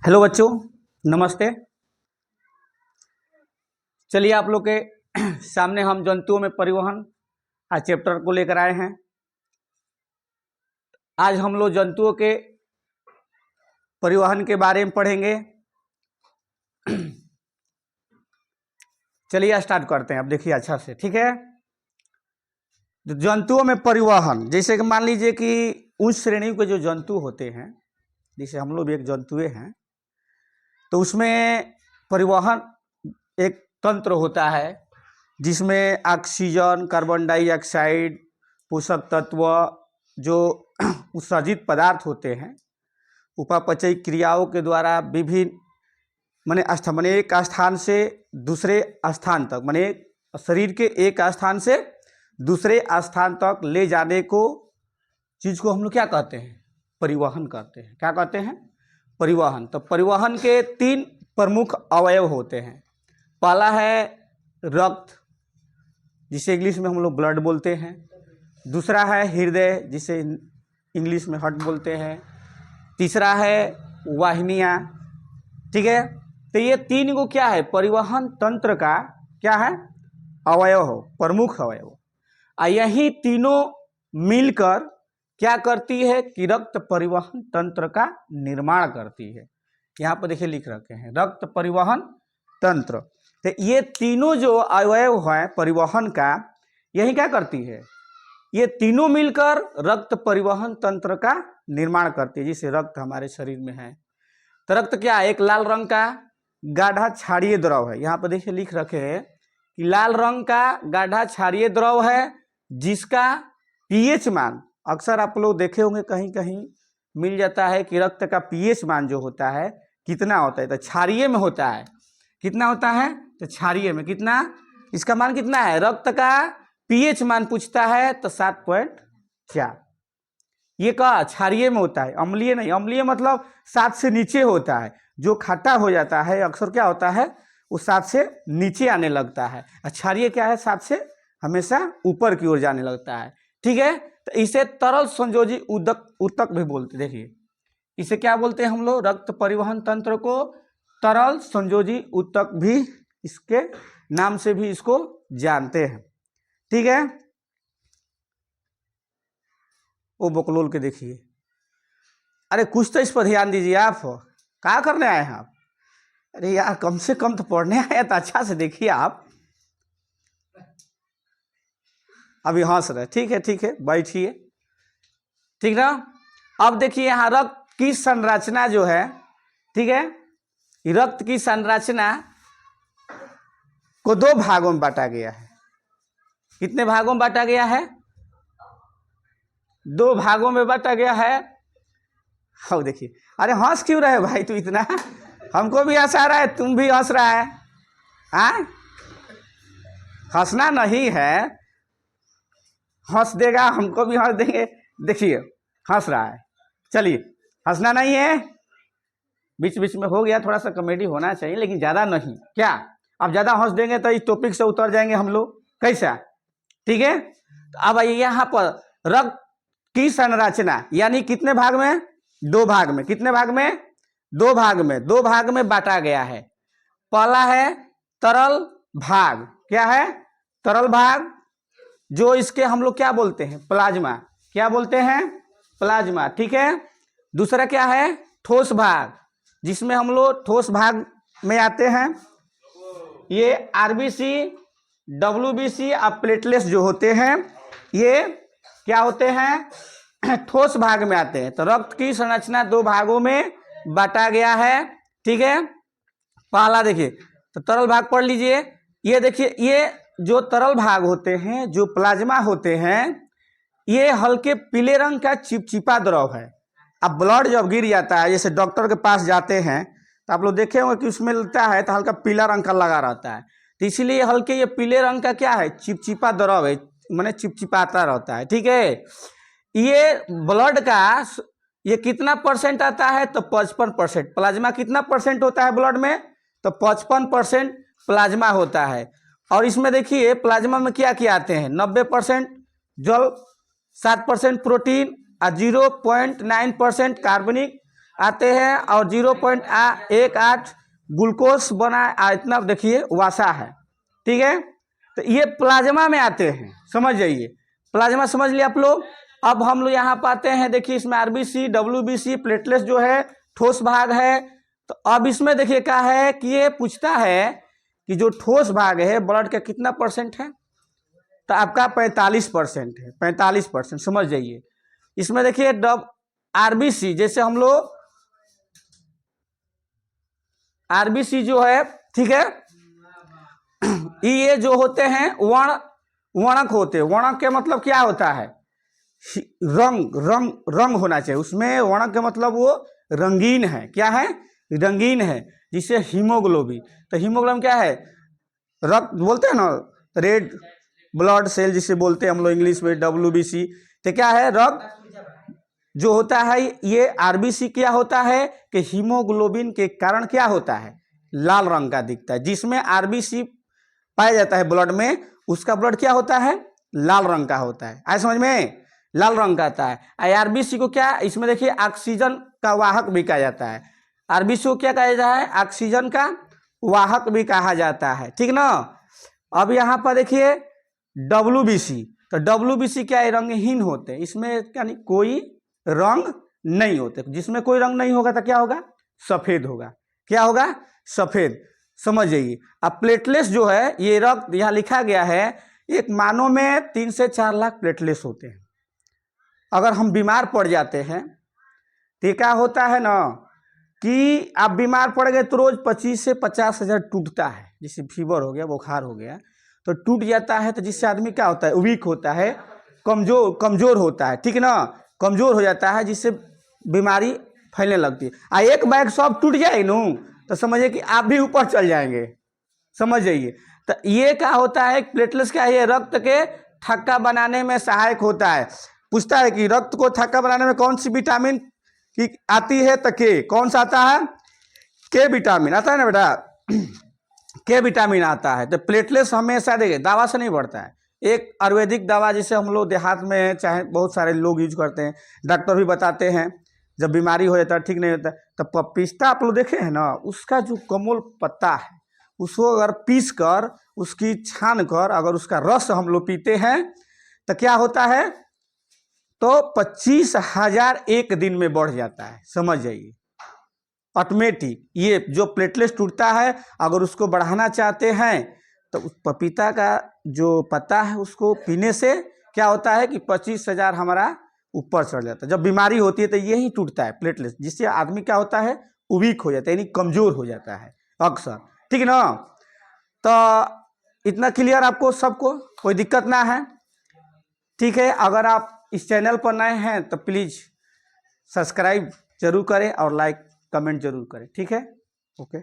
Hello बच्चों, नमस्ते। चलिए आप लोग के सामने हम जंतुओं में परिवहन आज चैप्टर को लेकर आए हैं। आज हम लोग जंतुओं के परिवहन के बारे में पढ़ेंगे। चलिए स्टार्ट करते हैं। अब देखिए अच्छा से, ठीक है। जंतुओं में परिवहन, जैसे कि मान लीजिए कि उस श्रेणी के जो जंतु होते हैं, जैसे हम लोग भी एक जंतुए हैं, तो उसमें परिवहन एक तंत्र होता है जिसमें ऑक्सीजन, कार्बन डाइऑक्साइड, पोषक तत्व, जो उत्सर्जित पदार्थ होते हैं, उपापचयी क्रियाओं के द्वारा विभिन्न माने एक स्थान से दूसरे स्थान तक, माने शरीर के एक स्थान से दूसरे स्थान तक ले जाने को चीज़ को हम लोग क्या कहते हैं? परिवहन कहते हैं। क्या कहते हैं? परिवहन। तो परिवहन के तीन प्रमुख अवयव होते हैं। पहला है रक्त, जिसे इंग्लिश में हम लोग ब्लड बोलते हैं। दूसरा है हृदय, जिसे इंग्लिश में हार्ट बोलते हैं। तीसरा है वाहिनियाँ, ठीक है। तो ये तीन को क्या है? परिवहन तंत्र का क्या है? अवयव हो, प्रमुख अवयव। यही तीनों मिलकर क्या करती है कि रक्त परिवहन तंत्र का निर्माण करती है। यहाँ पर देखिए लिख रखे हैं रक्त परिवहन तंत्र। तो ये तीनों जो अवयव है परिवहन का, यही क्या करती है? ये तीनों मिलकर रक्त परिवहन तंत्र का निर्माण करती है। जिसे रक्त हमारे शरीर में है, तो रक्त क्या है? एक लाल रंग का गाढ़ा क्षारीय द्रव है। यहाँ पर देखिए लिख रखे हैं कि लाल रंग का गाढ़ा क्षारीय द्रव है, जिसका पीएच मान, अक्सर आप लोग देखे होंगे कहीं कहीं मिल जाता है कि रक्त का पीएच मान जो होता है कितना होता है, तो क्षारीय में होता है। कितना होता है? तो क्षारीय में कितना, इसका मान कितना है? रक्त का पीएच मान पूछता है तो 7.4। ये का क्षारीय में होता है, अम्लीय नहीं। अम्लीय मतलब 7 से नीचे होता है। जो खट्टा हो जाता है अक्सर क्या होता है, वो 7 से नीचे आने लगता है। क्षारीय क्या है? 7 से हमेशा ऊपर की ओर जाने लगता है, ठीक है। तो इसे तरल संयोजी ऊतक भी बोलते। देखिए इसे क्या बोलते हैं हम लोग? रक्त परिवहन तंत्र को तरल संयोजी ऊतक भी, इसके नाम से भी इसको जानते हैं, ठीक है। वो बकलोल के देखिए, अरे कुछ तो इस पर ध्यान दीजिए। आप क्या करने आए हैं आप? अरे यार कम से कम तो पढ़ने आए तो अच्छा से देखिए आप। अभी हंस रहे, ठीक है ठीक है, बैठिए, ठीक ना। अब देखिए यहाँ रक्त की संरचना जो है, ठीक है, रक्त की संरचना को 2 भागों में बांटा गया है। कितने भागों में बांटा गया है? 2 भागों में बांटा गया है। हाँ देखिए, अरे हंस क्यों रहे भाई तू इतना? हमको भी हंस आ रहा है, तुम भी हंस रहा है। हाँ, हंसना नहीं है, हंस देगा हमको भी हंस देंगे। देखिए हंस रहा है, चलिए हंसना नहीं है, बीच बीच में हो गया, थोड़ा सा कॉमेडी होना चाहिए लेकिन ज़्यादा नहीं। क्या अब ज़्यादा हंस देंगे तो इस टॉपिक से उतर जाएंगे हम लोग, कैसा? ठीक है। तो अब आइए यहाँ पर रक्त की संरचना, यानी कितने भाग में? 2 भाग में। कितने भाग में? 2 भाग में। 2 भाग में बांटा गया है। पहला है तरल भाग। क्या है? तरल भाग, जो इसके हम लोग क्या बोलते हैं? प्लाज्मा। क्या बोलते हैं? प्लाज्मा, ठीक है। दूसरा क्या है? ठोस भाग, जिसमें हम लोग ठोस भाग में आते हैं। ये आरबीसी, डब्ल्यूबीसी और प्लेटलेट्स जो होते हैं, ये क्या होते हैं? ठोस भाग में आते हैं। तो रक्त की संरचना 2 भागों में बांटा गया है, ठीक है। पहला देखिए, तो तरल भाग पढ़ लीजिए। ये देखिए, ये जो तरल भाग होते हैं, जो प्लाज्मा होते हैं, ये हल्के पीले रंग का चिपचिपा द्रव है। अब ब्लड जब गिर जाता है, जैसे डॉक्टर के पास जाते हैं तो आप लोग देखे होंगे कि उसमें लगता है तो हल्का पीला रंग का लगा रहता है। तो इसीलिए हल्के ये पीले रंग का क्या है? चिपचिपा द्रव है, माने चिपचिपाता रहता है, ठीक है। ये ब्लड का ये कितना परसेंट आता है? तो 55%। प्लाज्मा कितना परसेंट होता है ब्लड में? तो 55% प्लाज्मा होता है। और इसमें देखिए प्लाज्मा में क्या क्या आते हैं? 90% जल, 7% प्रोटीन और 0.9% कार्बनिक आते हैं और 0.18 ग्लूकोज बना इतना देखिए वासा है, ठीक है। तो ये प्लाज्मा में आते हैं, समझ जाइए, प्लाज्मा समझ लिया आप लोग। अब हम लोग यहाँ पाते हैं, देखिए इसमें आरबीसी, डब्ल्यूबीसी, प्लेटलेट्स जो है ठोस भाग है। तो अब इसमें देखिए क्या है कि ये पूछता है कि जो ठोस भाग है ब्लड का कितना परसेंट है, तो आपका 45% है, 45% समझ जाइए। इसमें देखिए आरबीसी, जैसे हम लोग आरबीसी जो है, ठीक है, ये जो होते हैं वर्णक होते हैं। वर्णक के मतलब क्या होता है, रंग रंग रंग होना चाहिए उसमें। वर्णक के मतलब वो रंगीन है, क्या है, रंगीन है, जिसे हीमोग्लोबिन। तो हीमोग्लोबिन क्या है, रक्त बोलते हैं ना, रेड ब्लड सेल जिसे बोलते हैं हम लोग इंग्लिश में, डब्ल्यूबीसी। तो क्या है, रक्त जो होता है, ये आरबीसी क्या होता है कि हीमोग्लोबिन के कारण क्या होता है, लाल रंग का दिखता है। जिसमें आरबीसी पाया जाता है ब्लड में, उसका ब्लड क्या होता है, लाल रंग का होता है। आए समझ में, लाल रंग का आता है। आरबीसी को क्या, इसमें देखिए ऑक्सीजन का वाहक भी कहा जाता है। आरबीसी को क्या कहा जाता है, ऑक्सीजन का वाहक भी कहा जाता है, ठीक ना। अब यहाँ पर देखिए डब्ल्यूबीसी, तो डब्ल्यूबीसी क्या है, रंगहीन होते हैं, इसमें यानी कोई रंग नहीं होते। जिसमें कोई रंग नहीं होगा तो क्या होगा, सफेद होगा, क्या होगा, सफेद, समझ जाइए। अब प्लेटलेट्स जो है, ये रक्त यहाँ लिखा गया है, एक मानव में 3 से 4 लाख प्लेटलेट्स होते हैं। अगर हम बीमार पड़ जाते हैं तो क्या होता है ना कि आप बीमार पड़ गए तो रोज 25 से 50 हज़ार टूटता है। जैसे फीवर हो गया, बुखार हो गया, तो टूट जाता है, तो जिससे आदमी क्या होता है, वीक होता है, कमजोर होता है, ठीक ना, कमजोर हो जाता है, जिससे बीमारी फैलने लगती है। एक बैग सब टूट जाए नू, तो समझिए कि आप भी ऊपर चल जाएंगे, समझ जाइए। तो ये क्या होता है, प्लेटलेट्स क्या है, ये रक्त के थक्का बनाने में सहायक होता है। पूछता है कि रक्त को थक्का बनाने में कौन सी विटामिन की आती है, तो के, कौन सा आता है, के विटामिन आता है ना बेटा, के विटामिन आता है। तो प्लेटलेट्स हमेशा देखिए दवा से नहीं बढ़ता है, एक आयुर्वेदिक दवा जिसे हम लोग देहात में चाहे बहुत सारे लोग यूज करते हैं, डॉक्टर भी बताते हैं जब बीमारी हो जाता है, ठीक नहीं होता, तो पपीता आप लोग देखे हैं ना, उसका जो कमल पत्ता है, उसको अगर पीस कर, उसकी छान कर अगर उसका रस हम लोग पीते हैं तो क्या होता है, तो 25,000 एक दिन में बढ़ जाता है, समझ जाइए, ऑटोमेटिक। ये जो प्लेटलेट्स टूटता है, अगर उसको बढ़ाना चाहते हैं तो उस पपीता का जो पत्ता है उसको पीने से क्या होता है कि 25,000 हमारा ऊपर चढ़ जाता है। जब बीमारी होती है तो यही टूटता है प्लेटलेट्स, जिससे आदमी क्या होता है, वीक हो जाता है, यानी कमजोर हो जाता है अक्सर, ठीक ना। तो इतना क्लियर आपको सबको, कोई दिक्कत ना है, ठीक है। अगर आप इस चैनल पर नए हैं तो प्लीज़ सब्सक्राइब जरूर करें और लाइक कमेंट जरूर करें, ठीक है, ओके।